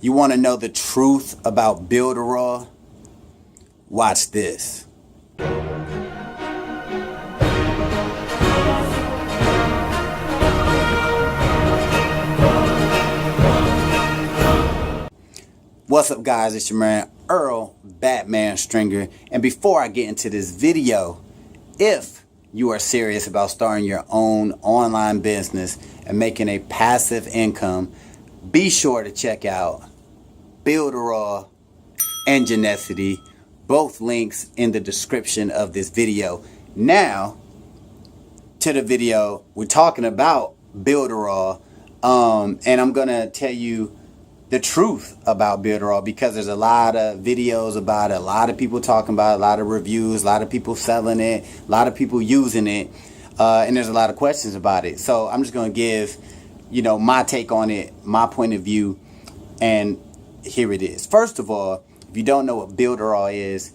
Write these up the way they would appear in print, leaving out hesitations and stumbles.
You want to know the truth about Builderall? Watch this. What's up, guys? It's your man Earl Batman Stringer, and before I get into this video, if you are serious about starting your own online business and making a passive income, be sure to check out Builderall and Genesity, both links in the description of this video. Now to the video. We're talking about Builderall, and I'm gonna tell you the truth about Builderall, because there's a lot of videos about it, a lot of people talking about it, a lot of reviews, a lot of people selling it, a lot of people using it, and there's a lot of questions about it. So I'm just going to give, my take on it, my point of view, and here it is. First of all, if you don't know what Builderall is,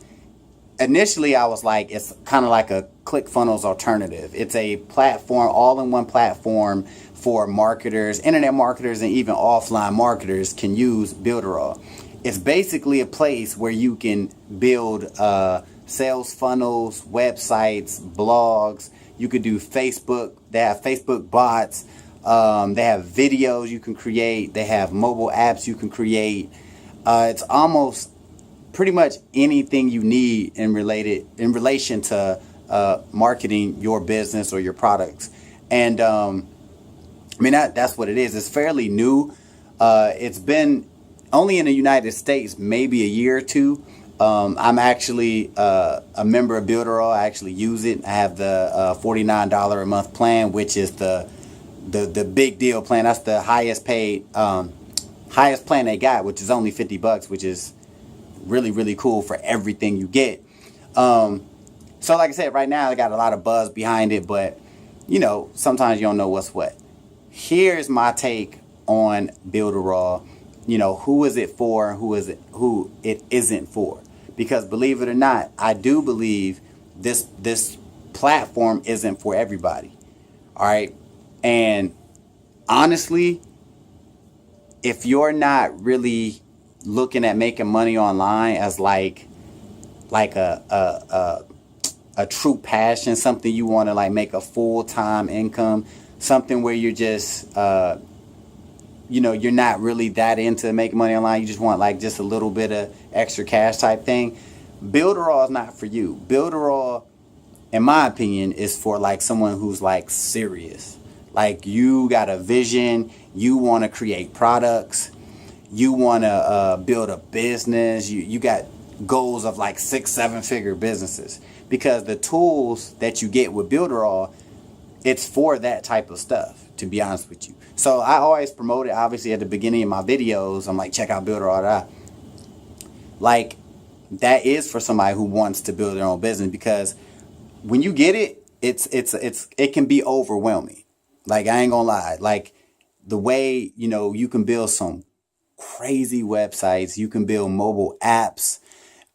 initially I was like, it's kind of like a ClickFunnels alternative. It's a platform, all-in-one platform for marketers, internet marketers, and even offline marketers can use Builderall. It's basically a place where you can build sales funnels, websites, blogs. You could do Facebook. They have Facebook bots. They have videos you can create. They have mobile apps you can create. It's almost pretty much anything you need in relation to marketing your business or your products. And that's what it is. It's fairly new. It's been only in the United States maybe a year or two. I'm actually a member of Builderall. I actually use it. I have the $49 a month plan, which is the big deal plan. That's the highest plan they got, which is only $50, which is really, really cool for everything you get. So like I said, right now I got a lot of buzz behind it, but sometimes you don't know what's what. Here's my take on Builderall. Who is it for, who it isn't for. Because believe it or not, I do believe this platform isn't for everybody. All right. And honestly, if you're not really looking at making money online as like a true passion, something you want to like make a full-time income, something where you're just you're not really that into making money online, you just want like just a little bit of extra cash type thing, Builderall is not for you. Builderall, in my opinion, is for like someone who's like serious. Like you got a vision, you want to create products, you want to build a business, you got goals of like 6-7 figure businesses, because the tools that you get with Builderall, it's for that type of stuff, to be honest with you. So I always promote it, obviously, at the beginning of my videos. I'm like, check out Builderall. Like, that is for somebody who wants to build their own business, because when you get it, it can be overwhelming. Like, I ain't gonna lie. Like, the way, you can build some crazy websites, you can build mobile apps.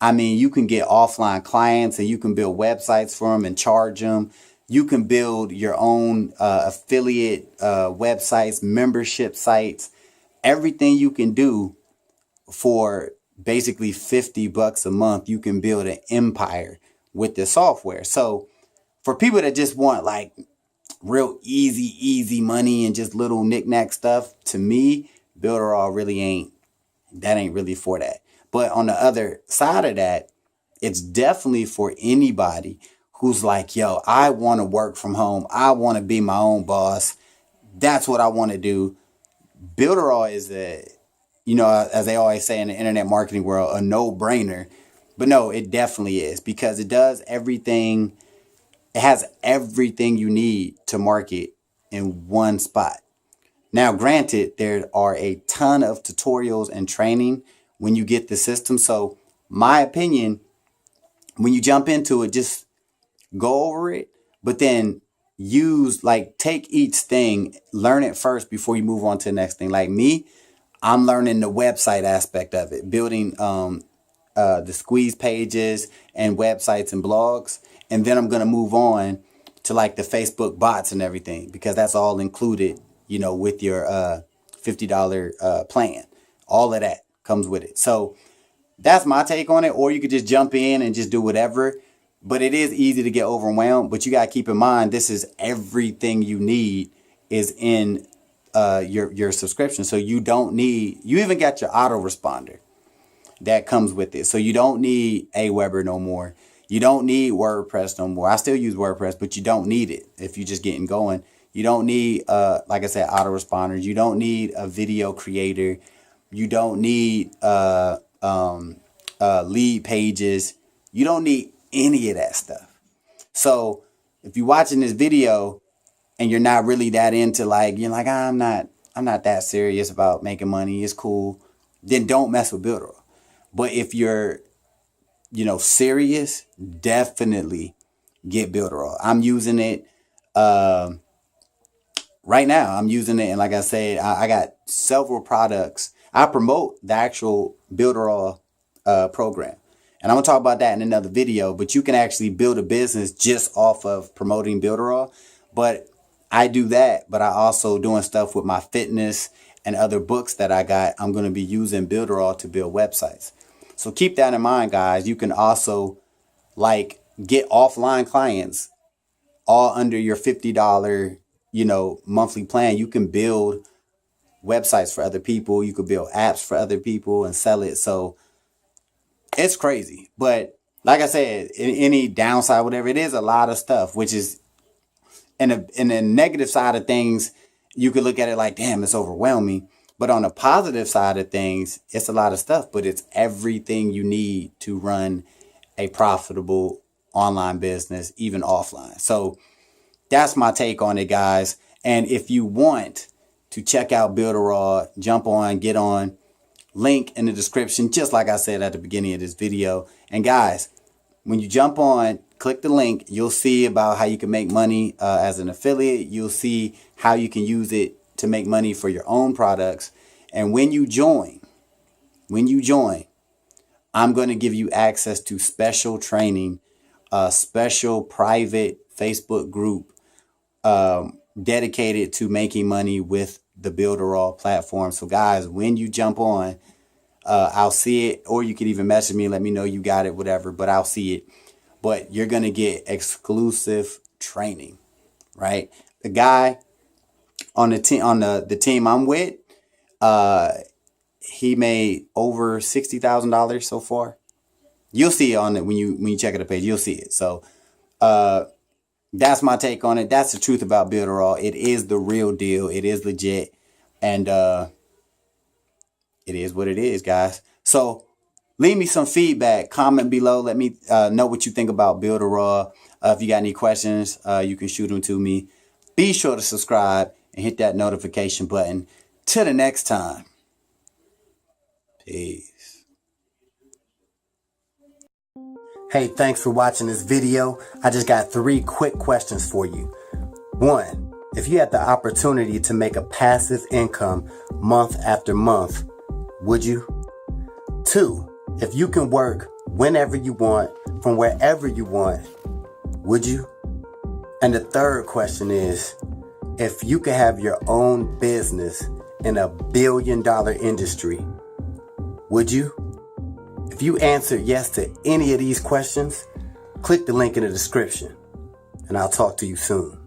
I mean, you can get offline clients and you can build websites for them and charge them. You can build your own affiliate websites, membership sites, everything you can do for basically $50 a month. You can build an empire with this software. So for people that just want like real easy money and just little knick-knack stuff, to me, Builderall really ain't really for that. But on the other side of that, it's definitely for anybody who's like, yo, I want to work from home. I want to be my own boss. That's what I want to do. Builderall is as they always say in the internet marketing world, a no-brainer. But no, it definitely is, because it does everything. It has everything you need to market in one spot. Now, granted, there are a ton of tutorials and training when you get the system. So my opinion, when you jump into it, just go over it, but then take each thing, learn it first before you move on to the next thing. Like me, I'm learning the website aspect of it, building the squeeze pages and websites and blogs. And then I'm going to move on to like the Facebook bots and everything, because that's all included, with your $50 plan, all of that. comes with it. So that's my take on it. Or you could just jump in and just do whatever. But it is easy to get overwhelmed. But you got to keep in mind, this is everything you need is in your subscription. So you don't need, you even got your autoresponder that comes with it. So you don't need Aweber no more. You don't need WordPress no more. I still use WordPress, but you don't need it if you're just getting going. You don't need, like I said, autoresponders. You don't need a video creator. You don't need lead pages. You don't need any of that stuff. So if you're watching this video and you're not really that into, like, you're like, I'm not that serious about making money, it's cool, then don't mess with Builderall. But if you're, serious, definitely get Builderall. I'm using it right now. I'm using it, and like I said, I got several products. I promote the actual Builderall program, and I'm gonna talk about that in another video. But you can actually build a business just off of promoting Builderall. But I do that, but I also doing stuff with my fitness and other books that I got. I'm gonna be using Builderall to build websites. So keep that in mind, guys. You can also get offline clients all under your $50, monthly plan. You can build websites for other people. You could build apps for other people and sell it. So it's crazy. But like I said, any downside, whatever, it is a lot of stuff, which is in the negative side of things, you could look at it like, damn, it's overwhelming. But on the positive side of things, it's a lot of stuff, but it's everything you need to run a profitable online business, even offline. So that's my take on it, guys. And if you want to check out Builderall, jump on, get on, link in the description, just like I said at the beginning of this video. And guys, when you jump on, click the link, you'll see about how you can make money as an affiliate. You'll see how you can use it to make money for your own products. And when you join, I'm going to give you access to special training, a special private Facebook group dedicated to making money with the Builderall platform. So guys, when you jump on, I'll see it, or you could even message me, let me know you got it, whatever, but I'll see it. But you're going to get exclusive training, right? The guy on the team I'm with, he made over $60,000 so far. You'll see it on it when you check out the page. You'll see it. So that's my take on it. That's the truth about Builderall. It is the real deal. It is legit, and it is what it is, guys. So leave me some feedback. Comment below. Let me know what you think about Builderall. If you got any questions, you can shoot them to me. Be sure to subscribe and hit that notification button. Till the next time. Peace. Hey, thanks for watching this video. I just got 3 quick questions for you. 1, if you had the opportunity to make a passive income month after month, would you? 2, if you can work whenever you want, from wherever you want, would you? And the 3rd question is, if you could have your own business in a $1 billion industry, would you? If you answered yes to any of these questions, click the link in the description, and I'll talk to you soon.